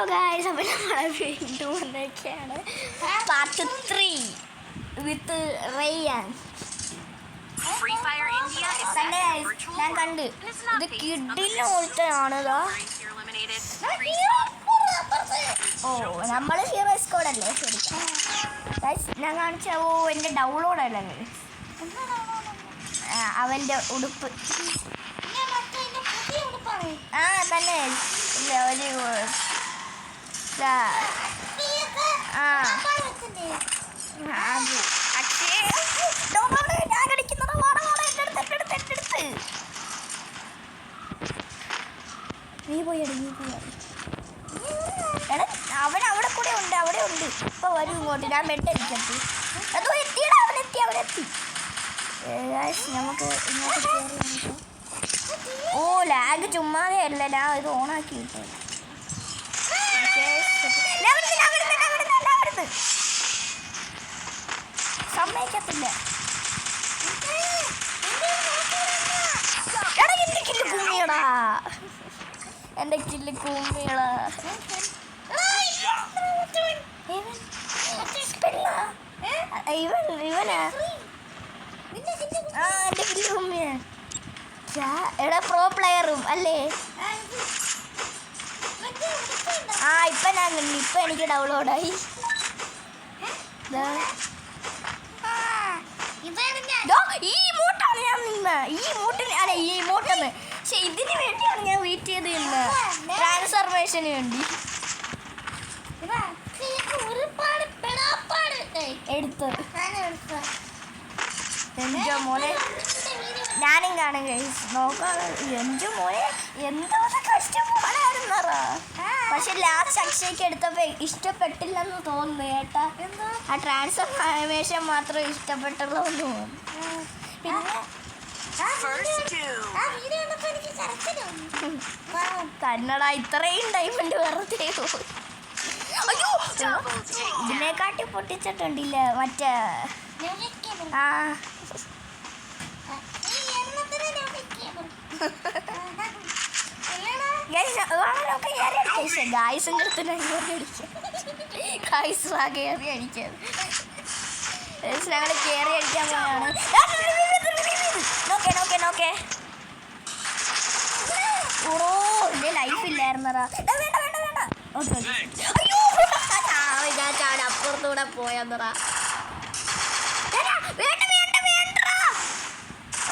Hello guys, അപ്പോൾ നമ്മളെ വീണ്ടും വന്നൊക്കെയാണ് പാർട്ട് 3 വിത്ത് റയ്യാൻ. തന്നെ ഞാൻ കണ്ട് ഇത് കിഡിന് പോലത്തെയാണല്ലോ. ഓ നമ്മൾ ഹീറോ സ്ക്വാഡല്ലേ. ശരി ഞാൻ കാണിച്ച എൻ്റെ ഡൗൺലോഡല്ലേ അവൻ്റെ ഉടുപ്പ്. ആ തന്നെ ഇല്ല ഒരു അത് പക്ഷേ ഞാൻ കളിക്കുന്നത് നീ പോയി എടാ അവൻ അവിടെ കൂടെ ഉണ്ട്, അവിടെ ഉണ്ട്. ഇപ്പൊ വരും ഇങ്ങോട്ട്. ഞാൻ ബെഡടിക്കത്തി. അതോ എത്തിയടാ, അവനെത്തി. നമുക്ക് ഇങ്ങോട്ട് കയറി. ഓ ലാഗ് ചുമ്മാതെ അല്ല, ഞാൻ ഇത് ഓണാക്കി കിട്ടും. സമ്മതിക്കത്തില്ല. എന്റെ കില്ല് കുമ്മിയടാ. ഇവനാ എന്റെ കില്ല് കുമ്മിയ. എടാ പ്രോ പ്ലെയറും അല്ലേ? ഇപ്പൊ ഞാൻ കണ്ടു. ഇപ്പൊ എനിക്ക് ഡൗൺലോഡായി. ഈ മൂട്ടാണ് ഞാൻ നിന്ന്. ഈ മൂട്ടെന്ന്. പക്ഷെ ഇതിന് വേണ്ടിയാണ് ഞാൻ വെയിറ്റ് ചെയ്ത് നിന്ന്, ട്രാൻസ്ഫർമേഷന് വേണ്ടി. എടുത്ത് എന്റെ മോനെ ഞാനും കാണും നോക്കാം. എന്റെ മോനെ എന്തോ കഷ്ടപ്പാടായിരുന്നറാ. പക്ഷെ ലാസ്റ്റ് അക്ഷയ്ക്ക് എടുത്തപ്പോ ഇഷ്ടപ്പെട്ടില്ലെന്ന് തോന്നുന്നു കേട്ടാ. ആ ട്രാൻസ്ഫർമേഷൻ മാത്രം ഇഷ്ടപ്പെട്ടുള്ളൂ തോന്നുന്നു. പിന്നെ കന്നഡ ഇത്രയും ഡയമണ്ട് വെറുതെ പോയി. അയ്യോ ഇതിനെക്കാട്ടി പൊട്ടിച്ചിട്ടുണ്ടില്ല മറ്റേ. ഗായ്സും എടുത്ത് ഗായ്സ് കയറി അടിക്കാൻ. ഞങ്ങൾ കയറി അടിക്കാൻ പോയാണ്. നോക്കേ ഓ എന്റെ ലൈഫ് ഇല്ലായിരുന്നടാ. അയ്യോ ഞാൻ ചാട അപ്പുറത്തൂടെ പോയെന്നറാ.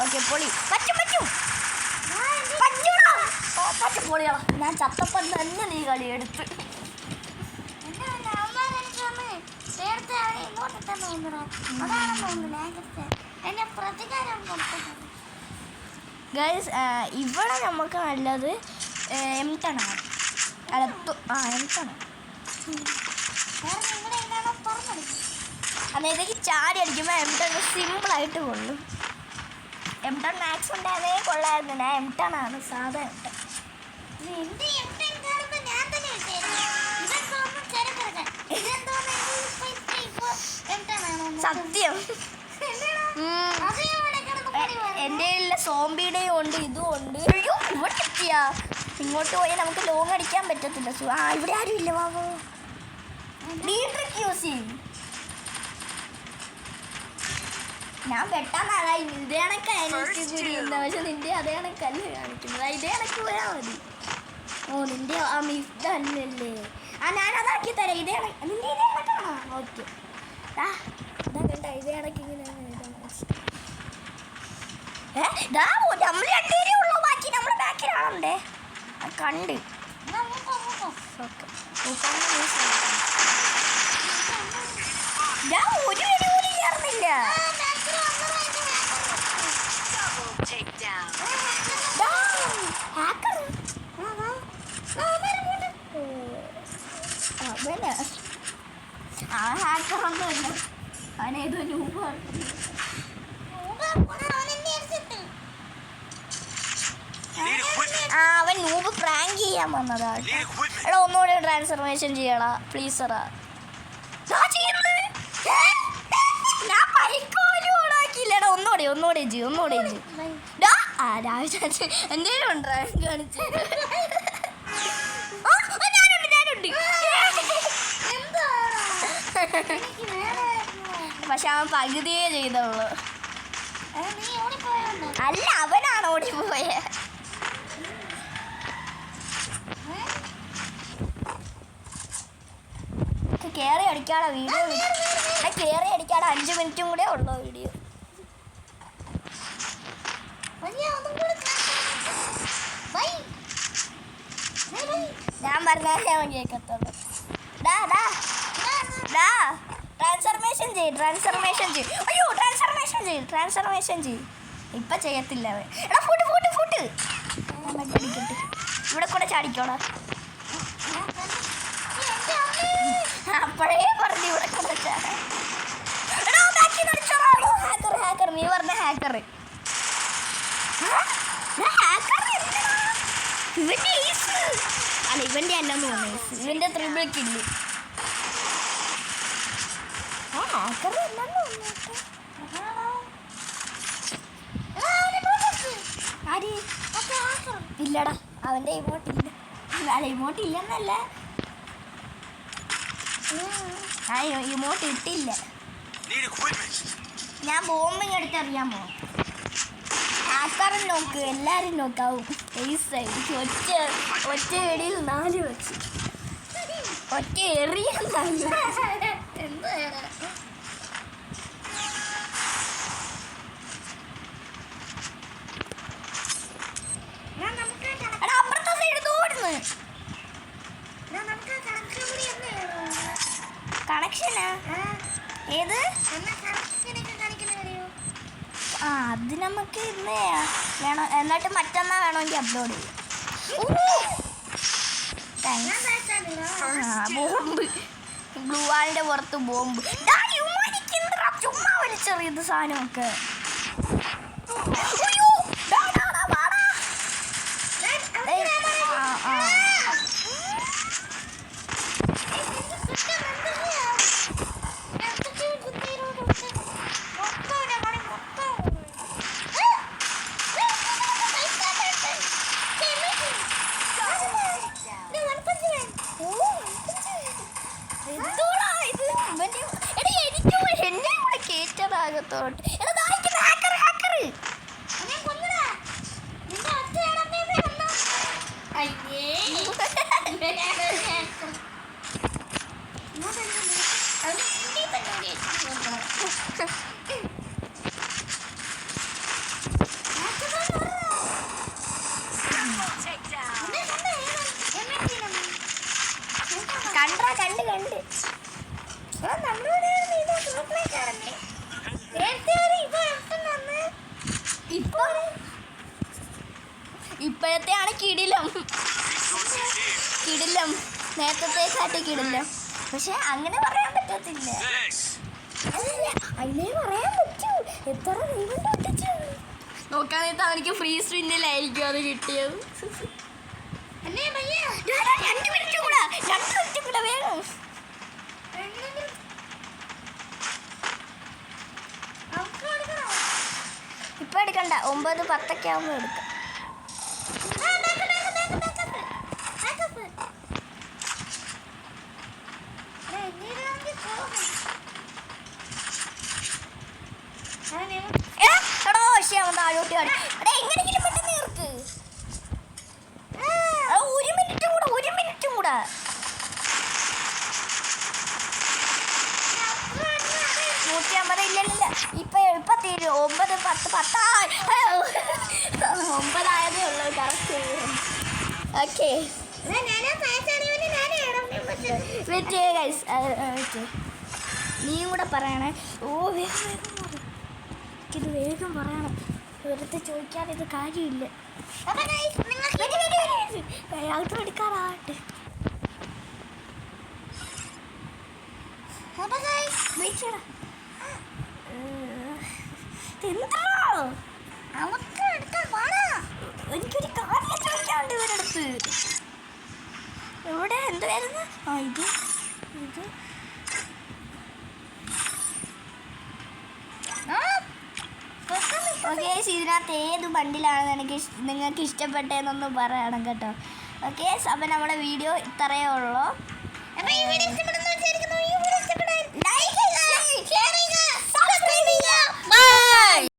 ഓക്കെ പൊളി പറ്റും പൊളിയാ. ഞാൻ ചത്തപ്പം തന്നെ നീ കളി എടുത്ത്. ഗൈസ് ഇവിടെ നമുക്ക് നല്ലത് M10 ആണ്. M10 അന്നേരത്തേക്ക് ചാടി അടിക്കുമ്പോൾ M10 സിമ്പിളായിട്ട് കൊള്ളും. M10 മാക്സ് ഉണ്ടായിരുന്നേ കൊള്ളായിരുന്നു. ഞാൻ M10 ആണ്, സാധാ M10. സത്യം എൻ്റെ സോംബിയുടെയും ഉണ്ട്, ഇതും ഉണ്ട്. അയ്യോ ഇവിടെ എത്തിയാ. ഇങ്ങോട്ട് പോയാൽ നമുക്ക് ലോങ് അടിക്കാൻ പറ്റത്തില്ല. ഇവിടെ ആരും ഇല്ല. ബാബു യൂസ് ചെയ്യും. ഞാൻ പെട്ടെന്ന് ഇതേ കണക്കായിരിക്കും. പക്ഷെ നിന്റെ അതേ കണക്കല്ല കാണിക്കുന്നത്. ഇതേ കണക്ക് പോയാൽ മതി. ഓ നിന്റെ ഇതല്ലല്ലേ. ഞാനതാക്കി തരാം. നിന്റെ ഇതേ കണക്കാണോ? ഓക്കെ ഇതാ കണ്ട ഇതേ കണക്ക് ഇങ്ങനെ. നമ്മൾ രണ്ടുപേരേ ഉള്ളൂ, ബാക്കി നമ്മൾ ബാക്കിലാണേ. കണ്ട് ഒരു പേര് പോലും ചേർന്നില്ല. ഹാക്കറൊന്നുമല്ല, അവനേതോ നൂബാണ്. അവൻ നൂബ് പ്രാങ്ക് ചെയ്യാൻ വന്നതാണ്. എടാ ഒന്നുകൂടെ ട്രാൻസ്ഫർമേഷൻ ചെയ്യടാ പ്ലീസ്. ഞാൻ പരിക്കോലും ഓണാക്കിയില്ലടാ. ഒന്നുകൂടെ എന്തേലും ഉണ്ടാ കാണിച്ചു. ഞാനുണ്ട് പക്ഷെ അവൻ പകുതിയേ ചെയ്തുള്ളൂ. അല്ല, അവനാണ് ഓടിപ്പോയെ. കേറി അടിക്കാതെ വീഡിയോ, കേറി അടിക്കാതെ 5 മിനിറ്റും കൂടെ ഉള്ളൂ വീഡിയോ. ഞാൻ പറഞ്ഞാൽ അവൻ കേൾക്കത്തുള്ളൂ. ട്രാൻസ്ഫർമേഷൻ ചെയ്യ്. അയ്യോ, ട്രാൻസ്ഫർമേഷൻ ചെയ്യ്. ഇപ്പൊ ചെയ്യത്തില്ല അവൻ. എടാ ഫുട്ട് ഇവിടെ കൂടെ ചാടിക്കോടാ. അപ്പോഴേ പറഞ്ഞു ഇവിടെ കൂടെ ചാടാ. ഹാക്കർ നീ പറഞ്ഞ ഹാക്കർ. അല്ല, ഇവന്റെ അല്ലെന്ന് തോന്നുന്നു. ഇവന്റെ ത്രിബിൾ കില്ല്. ഹാക്കർ ഇല്ലടാ, അവന്റെ ഇമോട്ടില്ല. അല്ല, ഇമോട്ട് ഇല്ലെന്നല്ല, ഇമോട്ട് ഇട്ടില്ല. ഞാൻ ബോംബിങ് എടുത്തറിയാമോ? ഹാക്കറും നോക്ക്, എല്ലാരും നോക്കാവും. ഒറ്റ എടിയിൽ 4 വെച്ച്, ഒറ്റ എറിയ 4. എന്താ അപ്പുറത്തെ സൈഡ് തോടുന്നു. കണക്ഷനാ ഏത്? അത് നമുക്ക് ഇന്ന് വേണം, എന്നിട്ട് മറ്റന്നാ വേണമെങ്കിൽ അപ്ലോഡ് ചെയ്യും. ബോംബ്, ബ്ലൂ വാളിന്റെ പുറത്ത് ബോംബ്. ചുമ്മാ വലിച്ചെറിയത് സാധനമൊക്കെ. എന്നെ കൂടെ കേറ്റതാകത്തോട്ട്. കണ്ട് ഇപ്പോഴത്തെയാണ് കിടിലം. നേരത്തെക്കാട്ടി കിടിലം. പക്ഷെ അങ്ങനെ പറയാൻ പറ്റത്തില്ല. അതിനെ പറയാൻ പറ്റൂ. എത്ര നോക്കാനായിട്ട് അവനിക്ക് ഫ്രീ സ്പിന്നിലായിരിക്കും അത് കിട്ടിയത്. 2 മിനിറ്റ് കൂടെ വേണം. ഇപ്പൊ എടുക്കണ്ട, 9-10 ആകുമ്പോ എടുക്കാം. താഴോട്ട് കാടി. എങ്ങനെയെങ്കിലും പെട്ടെന്ന് തീർക്ക്. 1 മിനിറ്റും കൂടെ. ഇല്ല. ഇപ്പൊ തീരും. 9, 10 9 ഉള്ളൂ കറക്റ്റ്. ഓക്കെ, നീയും കൂടെ പറയണേ. ഇത് വേഗം പറയണം. വെറുതെ ചോദിക്കാതെ ഇത് കാര്യമില്ല. ഔട്ട് എടുക്കാറാവട്ടെ. എനിക്കൊരു കാര്യം ചോദിക്കാണ്ട് ഇവരടുത്ത്. എവിടെ എന്തായിരുന്നു? ഇത് ഓക്കെ, ഇതിനകത്ത് ഏത് ബണ്ടിലാണ് നിങ്ങൾക്ക് ഇഷ്ടപ്പെട്ടതെന്നൊന്ന് പറയണം കേട്ടോ. ഓക്കെ, അപ്പം നമ്മുടെ വീഡിയോ ഇത്രയേ ഉള്ളൂ.